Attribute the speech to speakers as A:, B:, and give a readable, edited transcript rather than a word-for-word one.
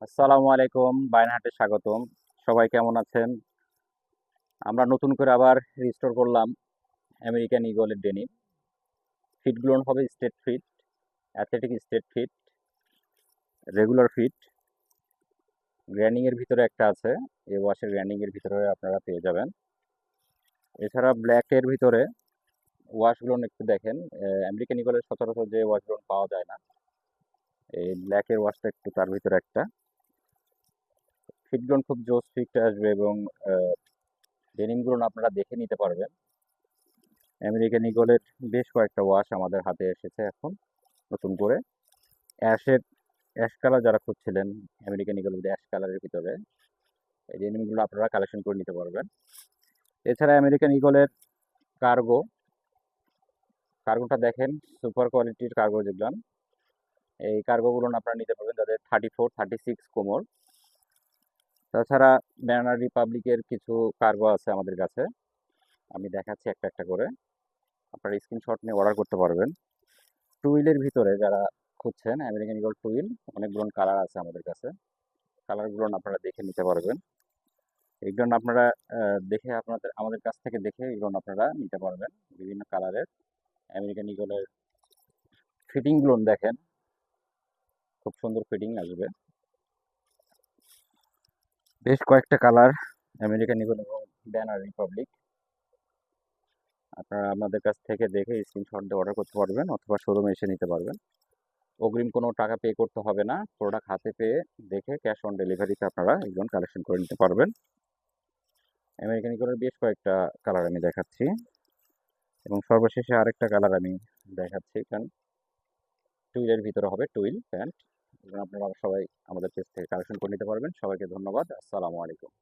A: আসসালামু আলাইকুম, বায়নহাটে স্বাগতম। সবাই কেমন আছেন? আমরা নতুন করে আবার রিস্টোর করলাম আমেরিকান ঈগলের ডেনিম। ফিটগুলো হবে straight fit, athletic straight fit, regular fit. গ্র্যান্ডিং এর ভিতরে একটা আছে, এই ওয়াশের গ্র্যান্ডিং এর ভিতরে আপনারা পেয়ে যাবেন। এছাড়া ব্ল্যাক এর ভিতরে ওয়াশগুলো একটু দেখেন। আমেরিকান ঈগলের সচরাচর যে ওয়াশগুলো পাওয়া যায় না, এই ব্ল্যাক এর ওয়াশটা একটু তার ভিতরে একটা। ফিটগুলো খুব জোস ফিট আসবে এবং ডেনিমগুলো আপনারা দেখে নিতে পারবেন। আমেরিকান ঈগলের বেশ কয়েকটা ওয়াশ আমাদের হাতে এসেছে এখন নতুন করে। অ্যাশের অ্যাশ কালার যারা খুঁজছিলেন, আমেরিকান ঈগলের অ্যাশ কালারের ভিতরে এই ডেনিমগুলো আপনারা কালেকশন করে নিতে পারবেন। এছাড়া আমেরিকান ঈগলের কার্গো, কার্গোটা দেখেন, সুপার কোয়ালিটির কার্গো যেগুলো, এই কার্গোগুলো আপনারা নিতে পারবেন যাদের 34, 36 কোমর। তাছাড়া ব্যানানা রিপাবলিকের কিছু কার্গো আছে আমাদের কাছে, আমি দেখাচ্ছি একটা একটা করে। আপনারা স্ক্রিনশট নিয়ে অর্ডার করতে পারবেন। টুইলের ভিতরে যারা খুঁজছেন, আমেরিকান ঈগল টুইল অনেকগুলো কালার আছে আমাদের কাছে, কালারগুলো আপনারা দেখে নিতে পারবেন। এগুলো আপনারা দেখে আমাদের কাছ থেকে দেখে এগুলো আপনারা নিতে পারবেন বিভিন্ন কালারের। আমেরিকান ঈগলের ফিটিংগুলো দেখেন, খুব সুন্দর ফিটিং আসবে। বেশ কয়েকটা কালার আমেরিকান ঈগল এবং ব্যানার রিপাবলিক, আপনারা আমাদের কাছ থেকে দেখে স্ক্রিনশট দিয়ে অর্ডার করতে পারবেন অথবা শোরুমে এসে নিতে পারবেন। অগ্রিম কোনো টাকা পে করতে হবে না, প্রোডাক্ট হাতে পেয়ে দেখে ক্যাশ অন ডেলিভারিতে আপনারা এগুলো কালেকশন করে নিতে পারবেন। আমেরিকান ঈগলের বেশ কয়েকটা কালার আমি দেখাচ্ছি এবং সর্বশেষে আরেকটা কালার আমি দেখাচ্ছি। এখানে টুইলের ভিতরে হবে টুইল প্যান্ট, আপনারা সবাই আমাদের পেজ থেকে কালেকশন করে নিতে পারবেন। সবাইকে ধন্যবাদ। আসসালামু আলাইকুম।